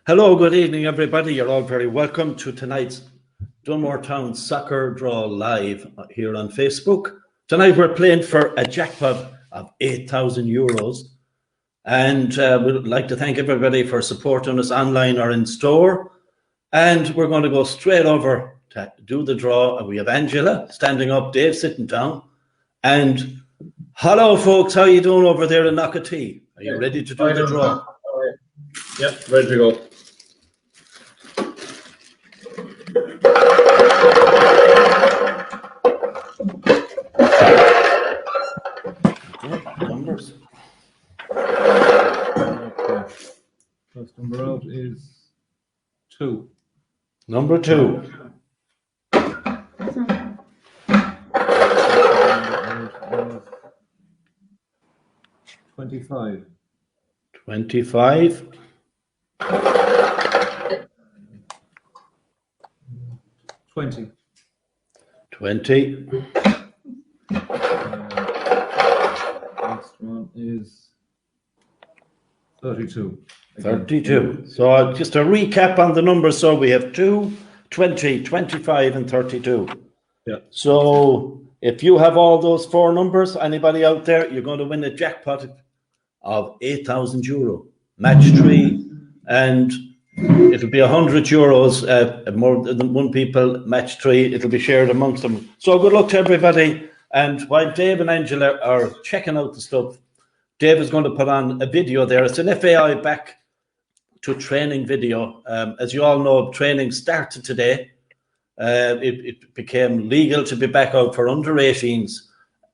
Hello, good evening, everybody. You're all very welcome to tonight's Dunmore Town Soccer Draw Live here on Facebook. Tonight we're playing for a jackpot of €8,000. And we'd like to thank everybody for supporting us online or in store. And we're going to go straight over to do the draw. We have Angela standing up, Dave sitting down. And hello, folks. How are you doing over there in Knockatee? Are you ready to do the draw? Yep, ready to go. Numbers. Okay. First number out is 2. Number 2. 25. 25. 20. 20. Next one is 32. 32. So just a recap on the numbers. So we have 2, 20, 25 and 32. Yeah. So if you have all those 4 numbers, anybody out there, you're going to win a jackpot of €8,000. Match 3, and it'll be €100. More than one people, match 3. It'll be shared amongst them. So good luck to everybody. And while Dave and Angela are checking out the stuff, Dave is going to put on a video there. It's an FAI back to training video. As you all know, training started today. It became legal to be back out for under 18s.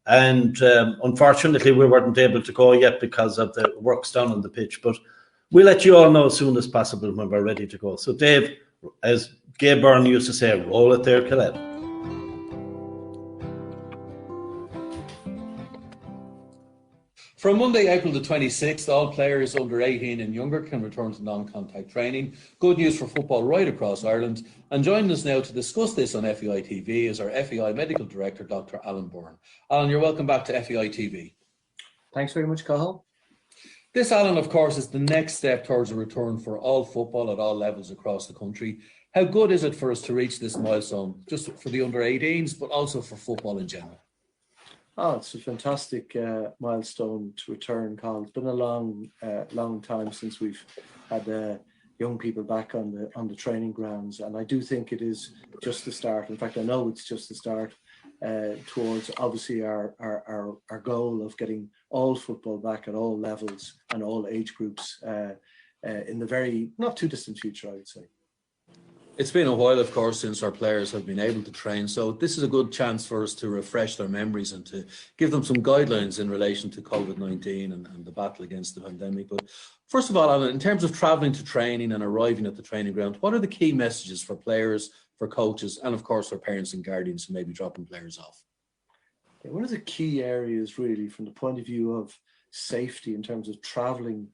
And unfortunately, we weren't able to go yet because of the works done on the pitch. But we'll let you all know as soon as possible when we're ready to go. So, Dave, as Gabe Byrne used to say, roll it there, Cllr. From Monday, April the 26th, all players under 18 and younger can return to non-contact training. Good news for football right across Ireland. And joining us now to discuss this on FEI TV is our FEI Medical Director, Dr. Alan Byrne. Alan, you're welcome back to FEI TV. Thanks very much, Cathal. This, Alan, of course, is the next step towards a return for all football at all levels across the country. How good is it for us to reach this milestone, just for the under 18s, but also for football in general? Oh, it's a fantastic milestone to return, Colin. It's been a long time since we've had young people back on the training grounds, and I do think it is just the start. In fact, I know it's just the start towards obviously our goal of getting all football back at all levels and all age groups in the very not too distant future, I would say. It's been a while, of course, since our players have been able to train. So this is a good chance for us to refresh their memories and to give them some guidelines in relation to COVID-19 and the battle against the pandemic. But first of all, Alan, in terms of travelling to training and arriving at the training ground, what are the key messages for players, for coaches, and of course for parents and guardians who may be dropping players off? One of the key areas really from the point of view of safety in terms of travelling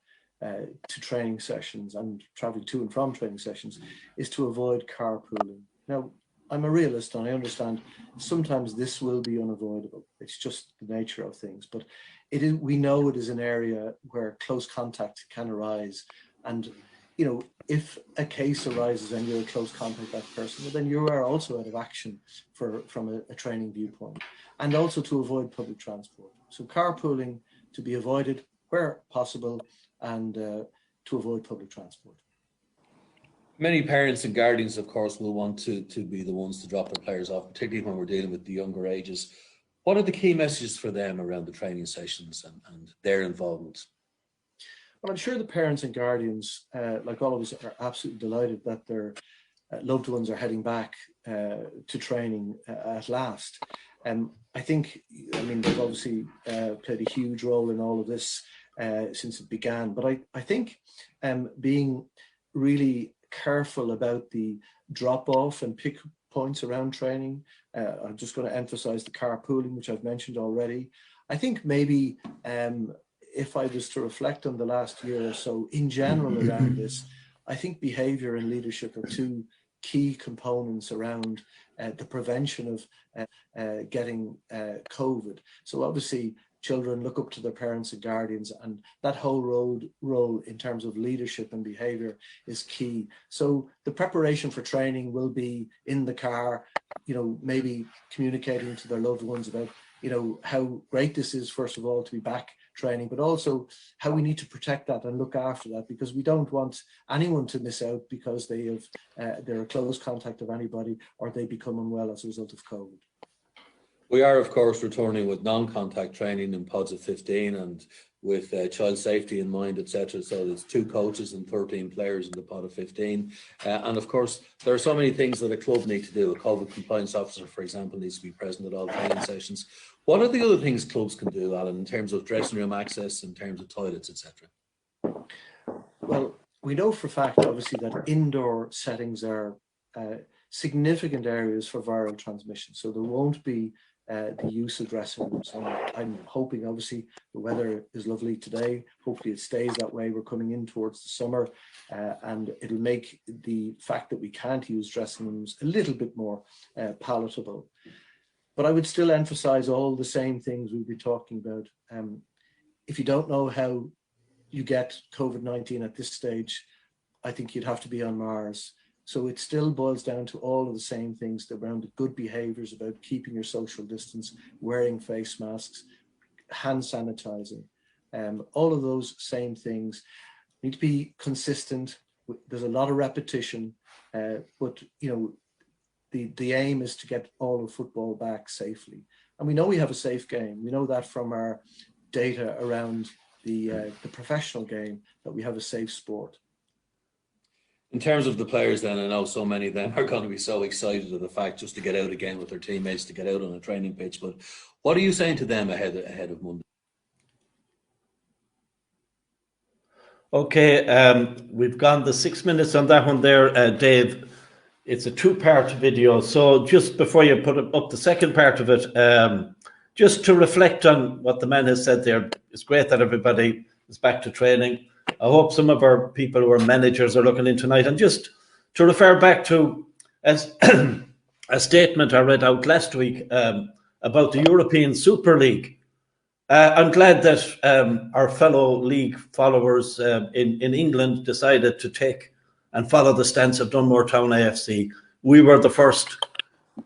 to training sessions and traveling to and from training sessions is to avoid carpooling. Now, I'm a realist and I understand sometimes this will be unavoidable. It's just the nature of things, but we know it is an area where close contact can arise. And, you know, if a case arises and you're a close contact with that person, well, then you are also out of action from a training viewpoint. And also to avoid public transport. So carpooling to be avoided where possible, and to avoid public transport. Many parents and guardians, of course, will want to be the ones to drop their players off, particularly when we're dealing with the younger ages. What are the key messages for them around the training sessions and their involvement? Well, I'm sure the parents and guardians, like all of us, are absolutely delighted that their loved ones are heading back to training at last. I think, they've obviously played a huge role in all of this since it began. But I think being really careful about the drop-off and pick points around training. I'm just going to emphasize the carpooling, which I've mentioned already. I think maybe if I was to reflect on the last year or so in general around this, I think behavior and leadership are two key components around the prevention of getting COVID. So obviously children look up to their parents and guardians, and that whole role in terms of leadership and behavior is key. So the preparation for training will be in the car, maybe communicating to their loved ones about, how great this is, first of all, to be back training, but also how we need to protect that and look after that, because we don't want anyone to miss out because they're a close contact of anybody, or they become unwell as a result of COVID. We are, of course, returning with non-contact training in pods of 15 and with child safety in mind, etc. So there's 2 coaches and 13 players in the pod of 15. And of course, there are so many things that a club need to do. A COVID compliance officer, for example, needs to be present at all training sessions. What are the other things clubs can do, Alan, in terms of dressing room access, in terms of toilets, etc.? Well, we know for a fact, obviously, that indoor settings are significant areas for viral transmission. So there won't be the use of dressing rooms. And I'm hoping, obviously, the weather is lovely today. Hopefully it stays that way. We're coming in towards the summer, and it'll make the fact that we can't use dressing rooms a little bit more palatable. But I would still emphasize all the same things we've been talking about. If you don't know how you get COVID-19 at this stage, I think you'd have to be on Mars. So it still boils down to all of the same things around the good behaviors about keeping your social distance, wearing face masks, hand sanitizing, all of those same things need to be consistent. There's a lot of repetition, but the aim is to get all of football back safely. And we know we have a safe game. We know that from our data around the professional game, that we have a safe sport. In terms of the players then, I know so many of them are going to be so excited of the fact just to get out again with their teammates, to get out on a training pitch. But what are you saying to them ahead of Monday? Okay, we've gone the 6 minutes on that one there, Dave. It's a 2-part video. So just before you put up the second part of it, just to reflect on what the man has said there, it's great that everybody is back to training. I hope some of our people who are managers are looking in tonight. And just to refer back to a statement I read out last week about the European Super League. I'm glad that our fellow league followers in England decided to take and follow the stance of Dunmore Town AFC. We were the first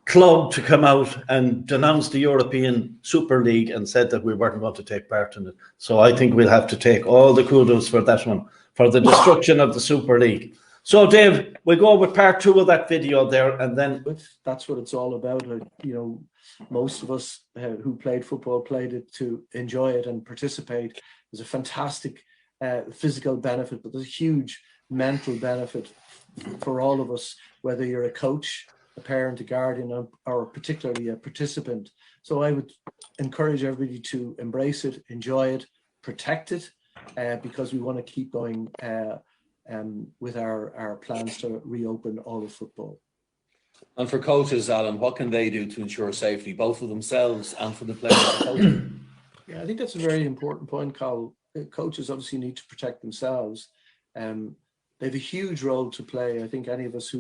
club to come out and denounce the European Super League and said that we weren't going to take part in it. So I think we'll have to take all the kudos for that one, for the destruction of the Super League. So Dave, we'll go with part 2 of that video there, and then that's what it's all about. Most of us who played football played it to enjoy it and participate. There's a fantastic physical benefit, but there's a huge mental benefit for all of us, whether you're a coach, a parent, a guardian, or particularly a participant. So I would encourage everybody to embrace it, enjoy it, protect it, because we want to keep going with our plans to reopen all of football. And for coaches, Alan, what can they do to ensure safety, both for themselves and for the players? Yeah, I think that's a very important point, Carl. Coaches obviously need to protect themselves. They have a huge role to play. I think any of us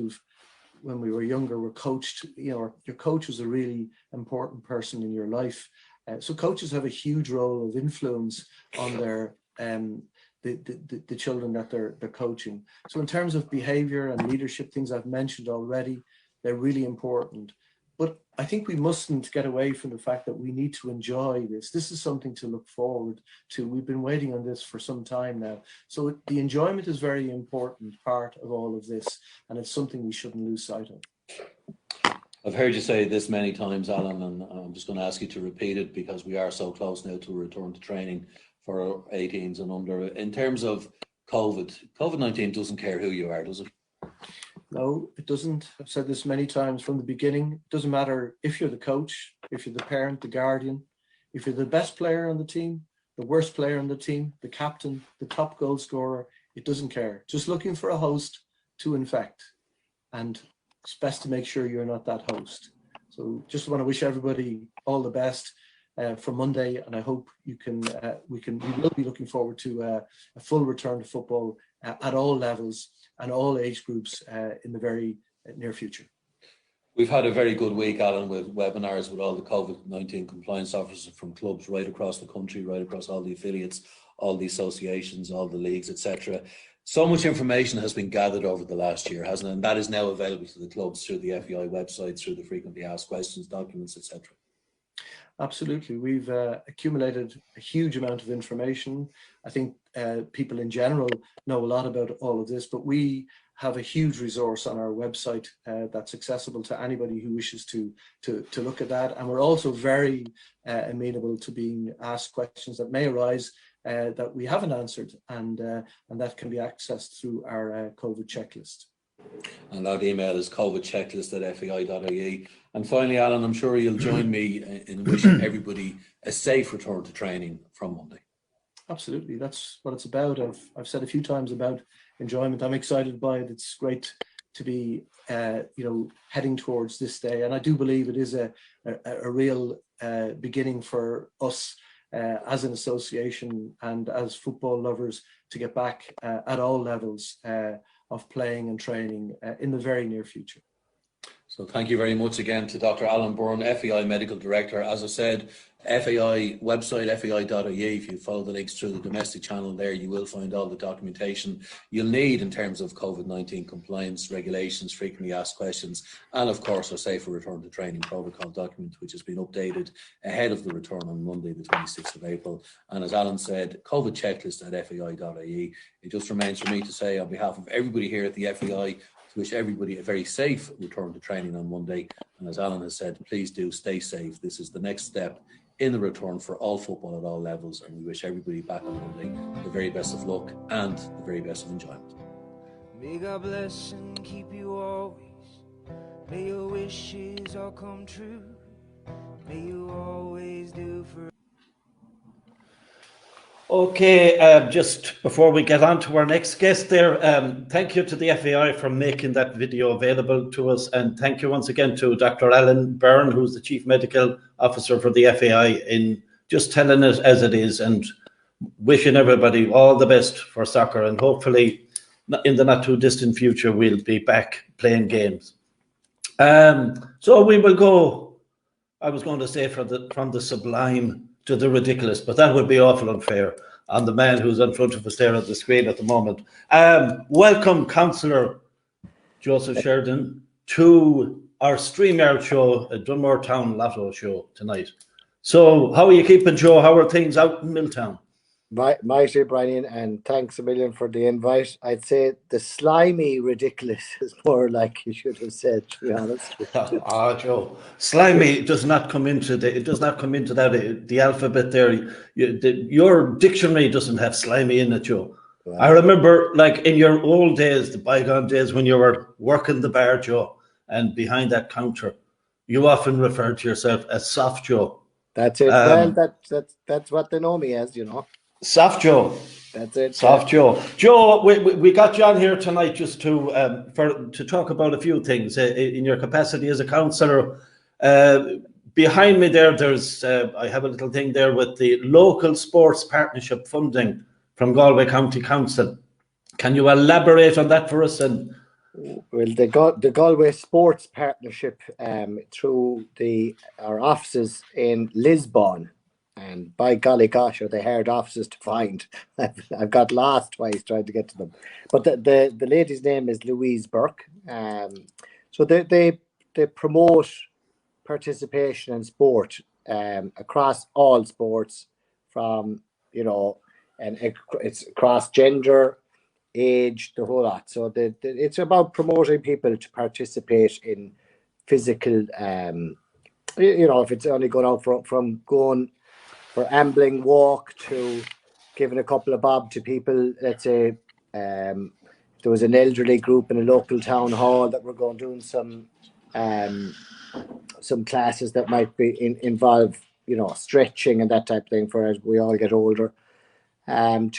when we were younger, were coached, your coach was a really important person in your life. So coaches have a huge role of influence on their the children that they're coaching. So in terms of behavior and leadership, things I've mentioned already, they're really important. But I think we mustn't get away from the fact that we need to enjoy this. This is something to look forward to. We've been waiting on this for some time now. So the enjoyment is a very important part of all of this, and it's something we shouldn't lose sight of. I've heard you say this many times, Alan, and I'm just going to ask you to repeat it because we are so close now to a return to training for 18s and under. In terms of COVID-19 doesn't care who you are, does it? No, it doesn't. I've said this many times from the beginning. It doesn't matter if you're the coach, if you're the parent, the guardian, if you're the best player on the team, the worst player on the team, the captain, the top goal scorer, it doesn't care. Just looking for a host to infect. And it's best to make sure you're not that host. So just want to wish everybody all the best for Monday, and I hope we will be looking forward to a full return to football at all levels and all age groups in the very near future. We've had a very good week, Alan, with webinars with all the COVID-19 compliance officers from clubs right across the country, right across all the affiliates, all the associations, all the leagues, etc. So much information has been gathered over the last year, hasn't it? And that is now available to the clubs through the FEI website, through the frequently asked questions, documents, etc. Absolutely. We've accumulated a huge amount of information. I think people in general know a lot about all of this, but we have a huge resource on our website that's accessible to anybody who wishes to look at that. And we're also very amenable to being asked questions that may arise that we haven't answered, and that can be accessed through our COVID checklist. And that email is covidchecklist@fei.ie. And finally, Alan, I'm sure you'll join me in wishing everybody a safe return to training from Monday. Absolutely, that's what it's about. I've said a few times about enjoyment. I'm excited by it. It's great to be, heading towards this day, and I do believe it is a real beginning for us as an association and as football lovers to get back at all levels of playing and training in the very near future. So thank you very much again to Dr. Alan Byrne, FEI Medical Director. As I said, FEI website, fei.ie. If you follow the links through the domestic channel there, you will find all the documentation you'll need in terms of COVID-19 compliance, regulations, frequently asked questions, and of course our safer return to training protocol document, which has been updated ahead of the return on Monday, the 26th of April. And as Alan said, COVID checklist at fei.ie. It just remains for me to say on behalf of everybody here at the FEI, to wish everybody a very safe return to training on Monday. And as Alan has said, please do stay safe. This is the next step in the return for all football at all levels. And we wish everybody back on Monday the very best of luck and the very best of enjoyment. May God bless and keep you always. May your wishes all come true. May you always do for. Okay, just before we get on to our next guest there, thank you to the FEI for making that video available to us, and thank you once again to Dr. Alan Byrne, who's the Chief Medical Officer for the FEI, in just telling it as it is and wishing everybody all the best for soccer, and hopefully in the not too distant future we'll be back playing games. So we will go, I was going to say, from the sublime to the ridiculous, but that would be awful unfair on the man who's in front of us there at the screen at the moment. Welcome, Cllr Joe Sheridan, to our StreamYard show at Dunmore Town Lotto Show tonight. So how are you keeping, Joe? How are things out in Milltown? Mighty, Brian, and thanks a million for the invite. I'd say the slimy ridiculous is more like you should have said, to be honest. Joe, slimy does not come into the alphabet there. Your dictionary doesn't have slimy in it, Joe. Wow. I remember, like in your old days, the bygone days when you were working the bar, Joe, and behind that counter, you often referred to yourself as Soft Joe. That's it. Well, that's what they know me as, you know. Soft Joe. That's it. Soft Joe. Joe, we got you on here tonight just to talk about a few things in your capacity as a councillor. Behind me there's I have a little thing there with the local sports partnership funding from Galway County Council. Can you elaborate on that for us? And well, the Galway Sports Partnership through our offices in Lisbon. And by golly gosh, are they hard offices to find. I've got lost twice trying to get to them. But the lady's name is Louise Burke. So they promote participation in sport across all sports, from, and it's across gender, age, the whole lot. So it's about promoting people to participate in physical, if it's only going out from going for ambling walk to giving a couple of bob to people. Let's say there was an elderly group in a local town hall that were going doing some classes that might be involve stretching and that type of thing for as we all get older. There's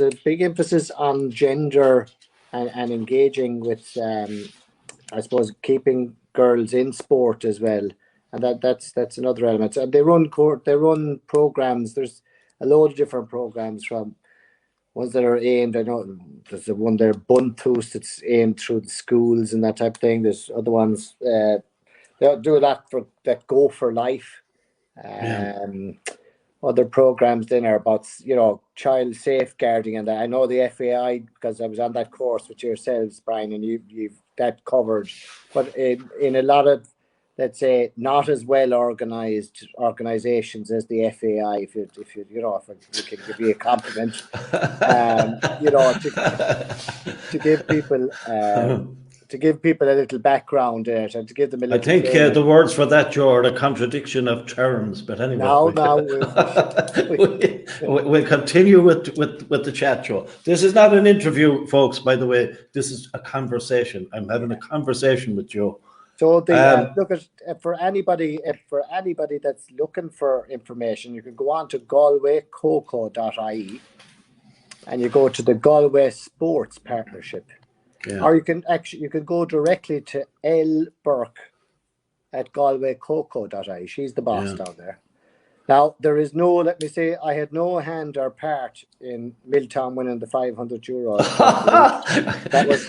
a big emphasis on gender and engaging with I suppose keeping girls in sport as well. And that's another element. And they run programs. There's a load of different programs, from ones that are aimed, I know, there's the one there, Buntus, that's aimed through the schools and that type of thing. There's other ones they'll do that that go for life. Other programs then are about, you know, child safeguarding, and I know the FAI because I was on that course with yourselves, Brian, and you've that covered. But in a lot of, let's say, not as well organized organizations as the FAI, if you can give you a compliment, you know, to give people a little background in it and to give them a little. I think the words for that, Joe, are a contradiction of terms. But anyway, we'll continue with the chat, Joe. This is not an interview, folks. By the way, this is a conversation. I'm having a conversation with Joe. So look at for anybody that's looking for information, you can go on to galwaycoco.ie and you go to the Galway Sports Partnership. Yeah. Or you can go directly to L Burke at galwaycoco.ie. She's the boss down there. Now there is no, let me say, I had no hand or part in Milltown winning the €500. that was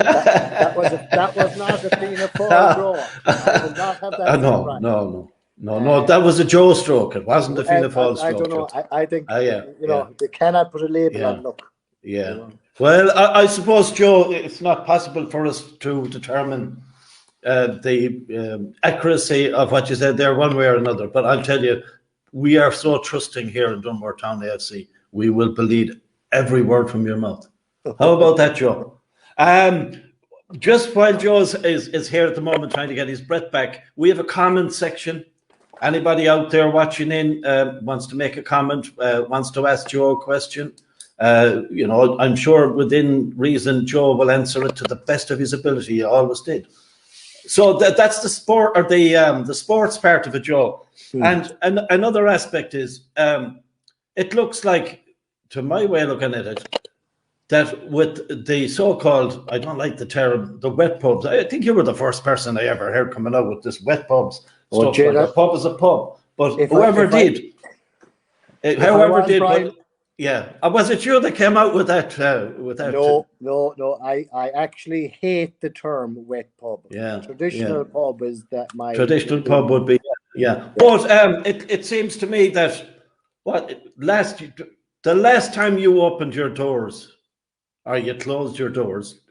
not a Fianna Fáil draw. I will not have that. No, that was a Joe stroke. It wasn't a Fianna Fáil stroke. I don't know. I think you know, they cannot put a label on luck. Yeah. You know? Well, I suppose, Joe, it's not possible for us to determine the accuracy of what you said there one way or another. But I'll tell you, we are so trusting here in Dunmore Town AFC. We will believe every word from your mouth. How about that, Joe? Just while Joe is here at the moment trying to get his breath back, we have a comment section. Anybody out there watching in wants to make a comment, wants to ask Joe a question. You know, I'm sure within reason, Joe will answer it to the best of his ability. He always did. So that's the sport, or the sports part of it, Joe. And another aspect is, it looks like, to my way of looking at it, that with the so-called, I don't like the term, the wet pubs. I think you were the first person I ever heard coming out with this wet pubs stuff. Like a pub is a pub, but whoever did. Yeah, was it you that came out with that? No. I actually hate the term wet pub. Yeah, traditional pub is that my traditional pub would be. Yeah. But it seems to me that the last time you opened your doors, or you closed your doors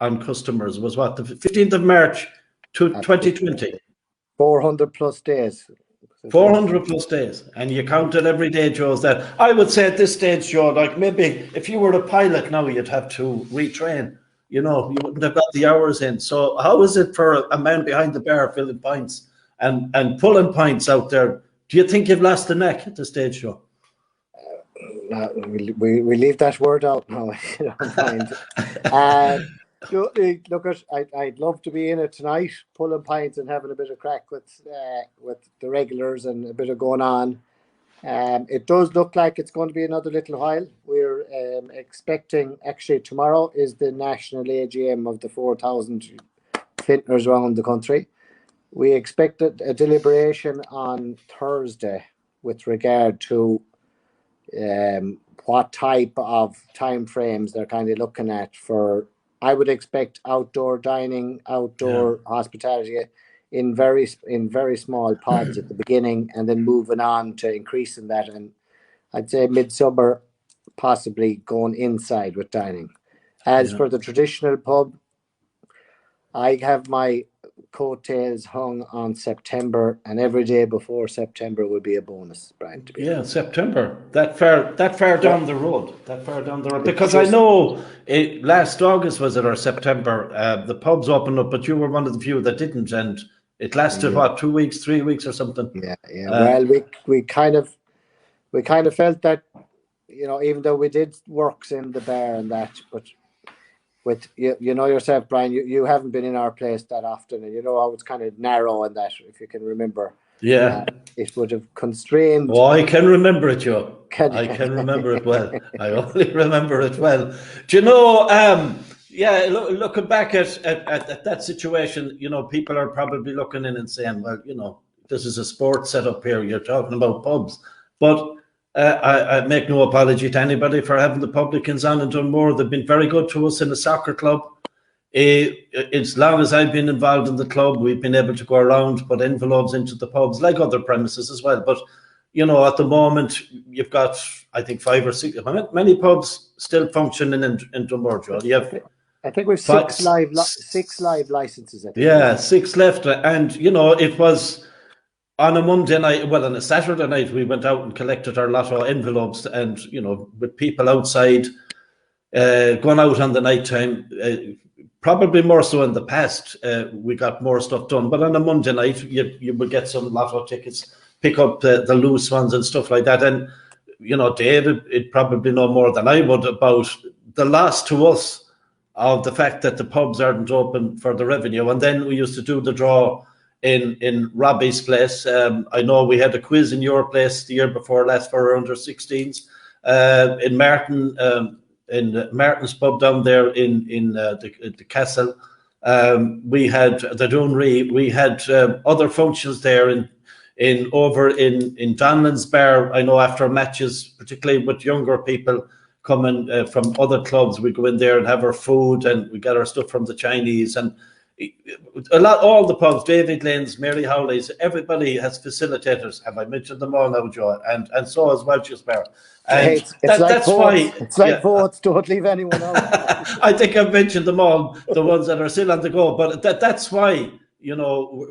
on customers, was what, the 15th of March 2020. 400 plus days. 400 plus days, and you counted every day, Joe. That I would say at this stage, Joe, like maybe if you were a pilot now, you'd have to retrain. You know, you wouldn't have got the hours in. So how is it for a man behind the bar filling pints and pulling pints out there? Do you think you've lost the neck at this stage, Joe? We leave that word out now. I don't mind. Look, I'd love to be in it tonight, pulling pints and having a bit of crack with the regulars and a bit of going on. It does look like it's going to be another little while. We're expecting, actually tomorrow is the national AGM of the 4,000 vintners around the country. We expect a deliberation on Thursday with regard to what type of time frames they're kind of looking at for. I would expect outdoor dining, outdoor hospitality in very small pods at the beginning, and then moving on to increasing that. And I'd say midsummer, possibly going inside with dining. As for the traditional pub, I have my coattails hung on September, and every day before September will be a bonus, Brian. September. That far down the road. Because I know last August was it, or September, the pubs opened up, but you were one of the few that didn't, and it lasted 2 weeks, 3 weeks, or something. Well, we kind of felt that, you know, even though we did works in the bar and that, but with you know yourself, Brian, you haven't been in our place that often, and you know how it's kind of narrow and that, if you can remember. It would have constrained. Oh, I can remember it, Joe. I can remember it well. I only remember it well. Do you know, looking back at that situation, you know, people are probably looking in and saying, well, you know, this is a sports setup here. You're talking about pubs. But I make no apology to anybody for having the publicans on in Dunmore. They've been very good to us in the soccer club. As long as I've been involved in the club, we've been able to go around, put envelopes into the pubs, like other premises as well. But, you know, at the moment, you've got, I think, 5 or 6, many pubs still functioning in Dunmore, Joe. You have I think we've five- six live licenses. I think. yeah, 6 left. And, you know, it was on a Monday night, well, on a Saturday night, we went out and collected our Lotto envelopes, and, you know, with people outside, going out on the night time, probably more so in the past, we got more stuff done. But on a Monday night, you would get some Lotto tickets, pick up the loose ones and stuff like that. And, you know, David, it probably know more than I would about the loss to us of the fact that the pubs aren't open for the revenue. And then we used to do the draw in Robbie's place. I know we had a quiz in your place the year before last for our under 16s. In Martin, in Martin's pub down there in the castle, we had the Dunree. We had other functions there in Donlan's bar. I know after matches, particularly with younger people coming from other clubs, we go in there and have our food, and we get our stuff from the Chinese, and all the pubs, David Lane's, Mary Howley's, everybody has facilitators. Have I mentioned them all now, Joe? And so has Welch's Bar. And It's like that's votes. why It's like votes. Don't leave anyone out. I think I've mentioned them all, the ones that are still on the go. But that's why, you know,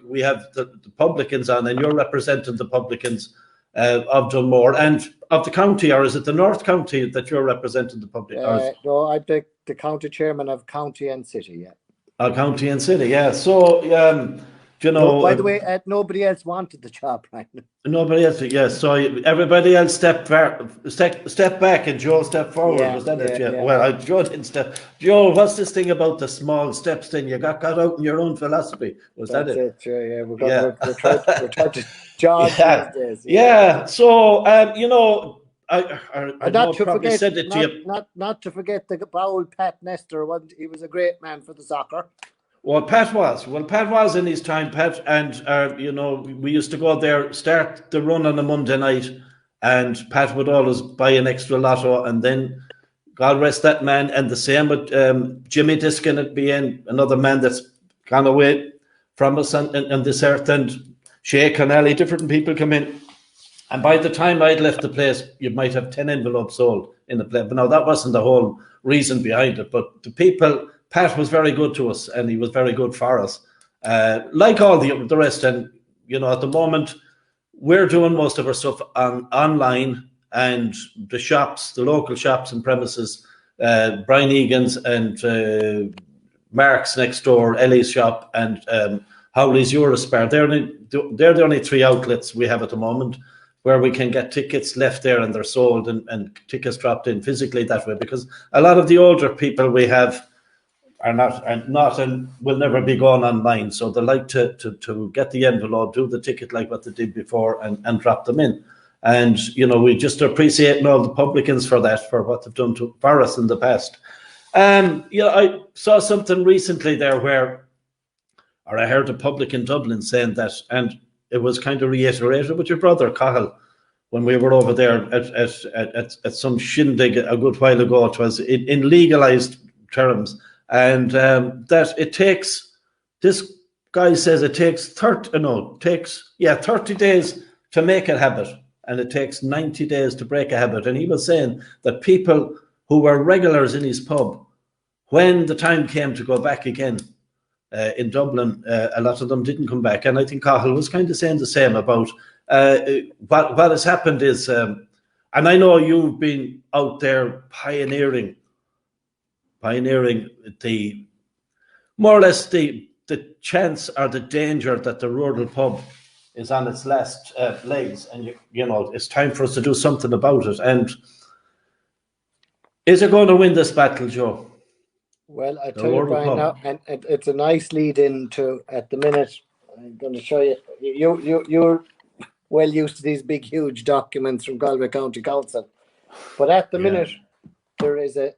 we have the publicans on, and you're representing the publicans of Dunmore and of the county, or is it the North County that you're representing the public? No, I'm the county chairman of county and city. Yeah. County and city, yeah. So, you know. No, by the way, nobody else wanted the job, right? Nobody else, yes. So everybody else step back, and Joe stepped forward. Yeah, was that yeah, it? Yeah. yeah. Well, Joe didn't step. Joe, what's this thing about the small steps thing? You got caught out in your own philosophy. Was That's that it? Yeah, we're trying to judge Yeah. these days. Yeah. So, you know, I not to probably forget, said it to you. not to forget the old Pat Nestor. He was a great man for the soccer. Well, Pat was in his time, Pat, and you know, we used to go there, start the run on a Monday night, and Pat would always buy an extra Lotto, and then God rest that man, and the same with Jimmy Diskin at BN, another man that's gone away from us on this earth, and Shay Connelly, different people come in, and by the time I'd left the place, you might have 10 envelopes sold in the place. But now that wasn't the whole reason behind it, but the people. Pat was very good to us, and he was very good for us, like all the rest. And, you know, at the moment, we're doing most of our stuff online, and the shops, the local shops and premises, Brian Egan's and Mark's next door, Ellie's shop, and Howley's Eurospar. They're the only 3 outlets we have at the moment where we can get tickets left there, and they're sold, and tickets dropped in physically that way, because a lot of the older people we have are not and will never be going online. So they like to get the envelope, do the ticket like what they did before, and drop them in. And, you know, we just appreciate all the publicans for that, for what they've done for us in the past. You know, I saw something recently there or I heard a public in Dublin saying that, and it was kind of reiterated with your brother, Cahill, when we were over there at some shindig a good while ago. It was in legalized terms. And that it takes, this guy says it takes 30 days to make a habit, and it takes 90 days to break a habit. And he was saying that people who were regulars in his pub, when the time came to go back again in Dublin, a lot of them didn't come back. And I think Cahill was kind of saying the same about what has happened is, and I know you've been out there pioneering the more or less the chance or the danger that the rural pub is on its last legs, and you know, it's time for us to do something about it. And is it going to win this battle, Joe? Well, I tell you, Brian, now, and it's a nice lead into at the minute. I'm going to show you. You're well used to these big, huge documents from Galway County Council, but at the minute, there is a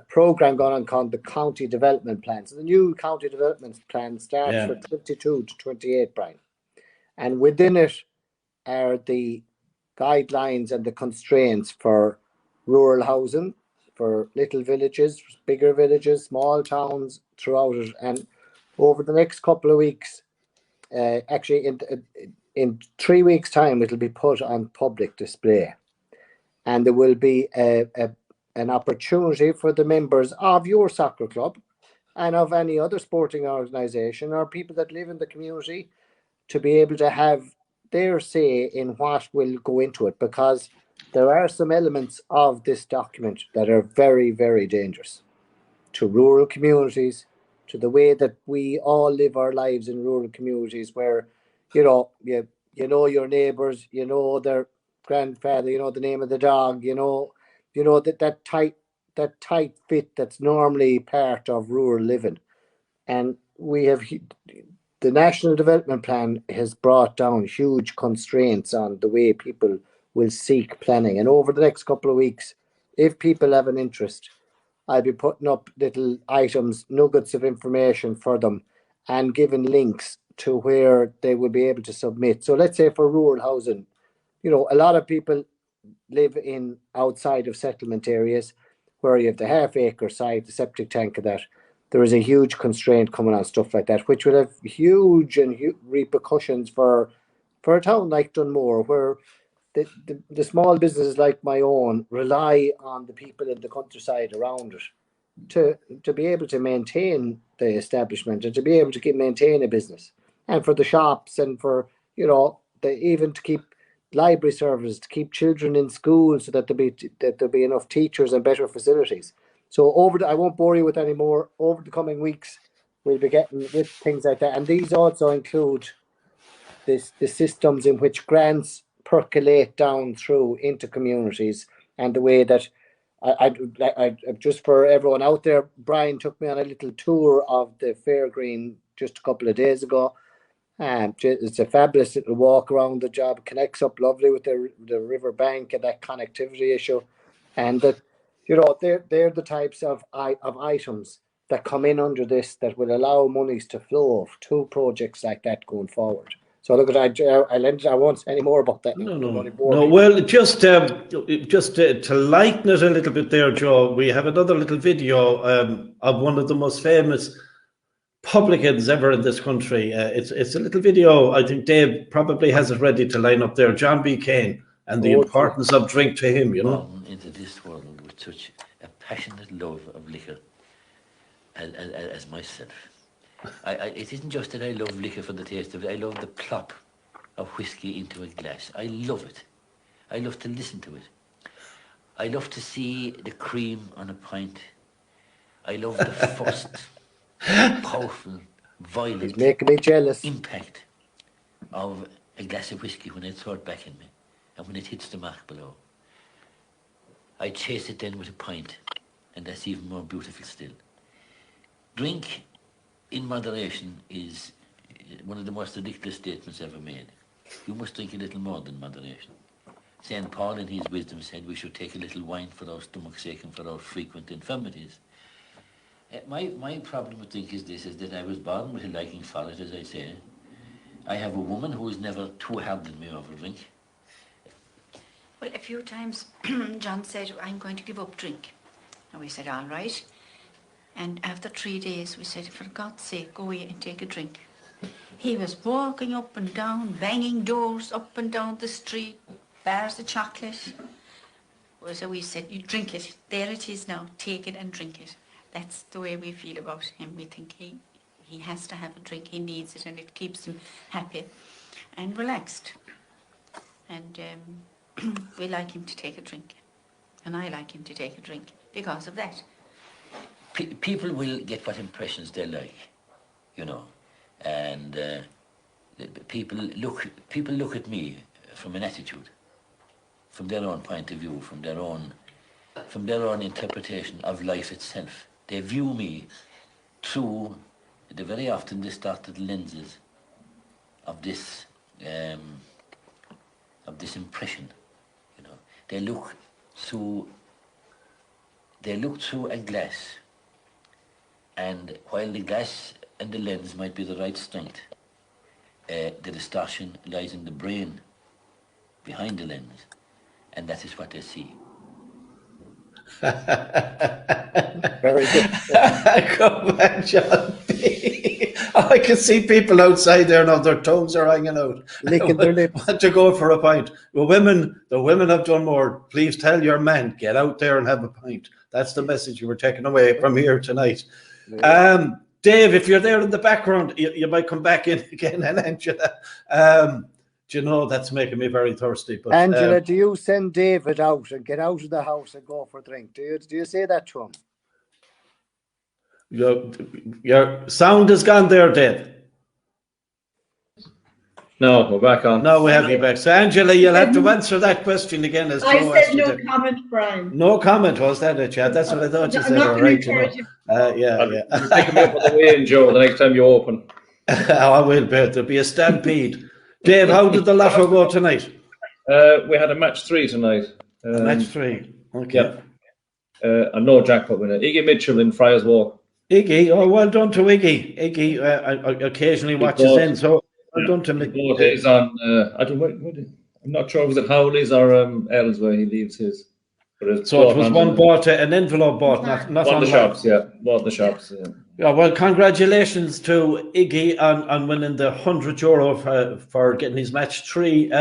program going on called the County Development Plan. So the new County Development Plan starts for 22 to 28, Brian. And within it are the guidelines and the constraints for rural housing, for little villages, bigger villages, small towns throughout it. And over the next couple of weeks, actually in 3 weeks' time, it'll be put on public display. And there will be an opportunity for the members of your soccer club and of any other sporting organisation or people that live in the community to be able to have their say in what will go into it, because there are some elements of this document that are very, very dangerous to rural communities, to the way that we all live our lives in rural communities where, you know your neighbours, you know their grandfather, you know the name of the dog, you know that tight fit that's normally part of rural living. And we have the National Development Plan has brought down huge constraints on the way people will seek planning. And over the next couple of weeks, if people have an interest, I'll be putting up little items, nuggets of information for them, and giving links to where they will be able to submit. So let's say for rural housing, a lot of people live in outside of settlement areas where you have the half-acre site, the septic tank of that. There is a huge constraint coming on stuff like that, which will have huge repercussions for a town like Dunmore, where the small businesses like my own rely on the people in the countryside around it to be able to maintain the establishment and to be able to maintain a business, and for the shops and for even to keep library services, to keep children in school so that there'll be enough teachers and better facilities. So I won't bore you with any more. Over the coming weeks, we'll be getting with things like that, and these also include the systems in which grants percolate down through into communities, and the way that I just for everyone out there, Brian took me on a little tour of the Fairgreen just a couple of days ago. It's a fabulous little walk around the job. Connects up lovely with the river bank and that connectivity issue, and that they're the types of items that come in under this that will allow monies to flow to projects like that going forward. So look, I won't say any more about that. No. Well, just to lighten it a little bit there, Joe, we have another little video of one of the most famous publicans ever in this country. It's a little video. I think Dave probably has it ready to line up there. John B. Cain and the importance of drink to him. Born into this world with such a passionate love of liquor as myself. It isn't just that I love liquor for the taste of it. I love the plop of whiskey into a glass. I love it. I love to listen to it. I love to see the cream on a pint. I love the first powerful, violent making me jealous impact of a glass of whiskey when it's thrown back in me and when it hits the mark below. I chase it then with a pint, and that's even more beautiful still. Drink in moderation is one of the most ridiculous statements ever made. You must drink a little more than moderation. St. Paul in his wisdom said we should take a little wine for our stomach's sake and for our frequent infirmities. My problem with drink is this, is that I was born with a liking for it, as I say. I have a woman who is never too hard on me over drink. Well, a few times John said, I'm going to give up drink. And we said, all right. And after 3 days, we said, for God's sake, go away and take a drink. He was walking up and down, banging doors up and down the street, bars of chocolate. So we said, you drink it. There it is now. Take it and drink it. That's the way we feel about him. We think he has to have a drink. He needs it, and it keeps him happy and relaxed. And we like him to take a drink. And I like him to take a drink because of that. People will get what impressions they like, and people look at me from an attitude, from their own point of view, from their own interpretation of life itself. They view me through the very often distorted lenses of this impression. They look through a glass. And while the glass and the lens might be the right strength, the distortion lies in the brain behind the lens, and that is what they see. Very good. Come on, John. I can see people outside there now, their tongues are hanging out. Licking their lips. Want to go for a pint. The women have done more. Please tell your men, get out there and have a pint. That's the message you were taking away from here tonight. Dave, if you're there in the background, you might come back in again, and Angela. Do you know, that's making me very thirsty. But Angela, do you send David out and get out of the house and go for a drink? Do you say that to him? your sound is gone there, Dave. No, we're back on. No, we have you back. So, Angela, you'll have to answer that question again. As I Joe said asked you no to. comment, Brian. No comment, was that it, Chad? That's what I thought you I'm said. not All gonna right, you encourage know. you. Yeah. You're picking me up on the way in, Joe, the next time you open. I will bet there'll be a stampede. Dave, how did the Lotto go tonight? We had a match 3 tonight. Match 3. Okay. Yeah. And no jackpot winner. Iggy Mitchell in Friars Walk. Iggy, oh, well done to Iggy. Iggy occasionally watches in, so well done to me. He's on, I'm not sure, was it Howley's or Ells where he leaves his. So it was one bought, an envelope bought, not one online. the shops, yeah. Bought the shops, yeah. Yeah, well, congratulations to Iggy on winning the €100 for getting his match 3.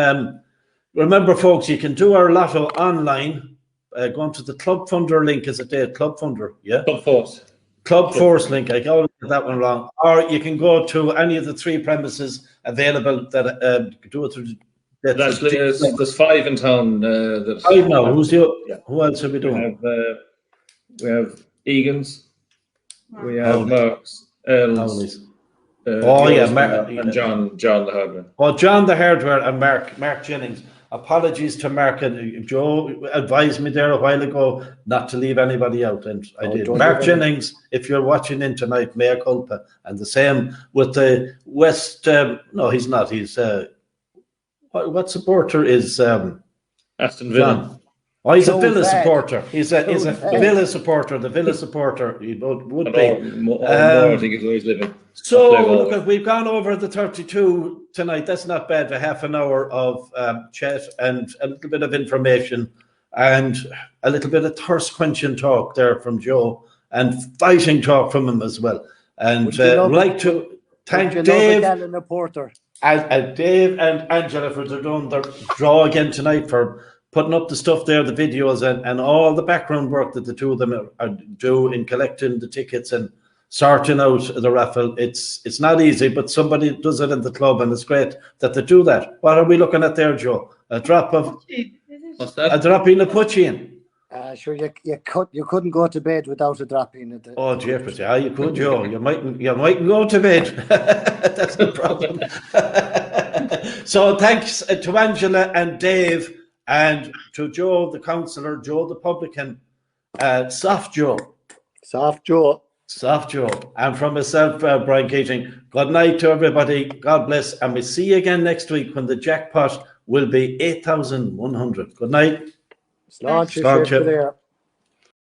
Remember, folks, you can do our Lotto online. Going to the Club Funder link, is it there? Club Funder, yeah? Club Force. Club Force link. I always get that one wrong. Or you can go to any of the 3 premises available that do it through. Actually, there's 5 in town. 5 now. Who else are we doing? We have Egan's. We have Mark's. Ells. And John the Hardware. Well, John the Hardware and Mark Jennings. Apologies to Mark and Joe advised me there a while ago not to leave anybody out, and I did. Mark Jennings, if you're watching in tonight, mea culpa. And the same with the West. No, he's not. He's what supporter is Aston Villa? John? Oh, he's a Villa supporter. He's a Villa supporter. The Villa supporter he would be. More, I think is where he's living. So look, we've gone over the 32 tonight. That's not bad for half an hour of chat and a little bit of information and a little bit of thirst quenching talk there from Joe and fighting talk from him as well. And I'd like to thank Dave and Dave and Angela for doing their draw again tonight, for putting up the stuff there, the videos and all the background work that the two of them do in collecting the tickets and sorting out the raffle. It's not easy, but somebody does it in the club, and it's great that they do that. What are we looking at there, Joe? A drop of what's that? A drop in a puchin. Sure, you couldn't go to bed without a drop in. Oh, jeepers, yeah, you could, Joe. You mightn't go to bed. That's the problem. So thanks to Angela and Dave, and to Joe, the councillor, Joe, the publican, Soft Joe. And from myself, Brian Keating, good night to everybody. God bless. And we'll see you again next week when the jackpot will be 8,100. Good night. Launch there.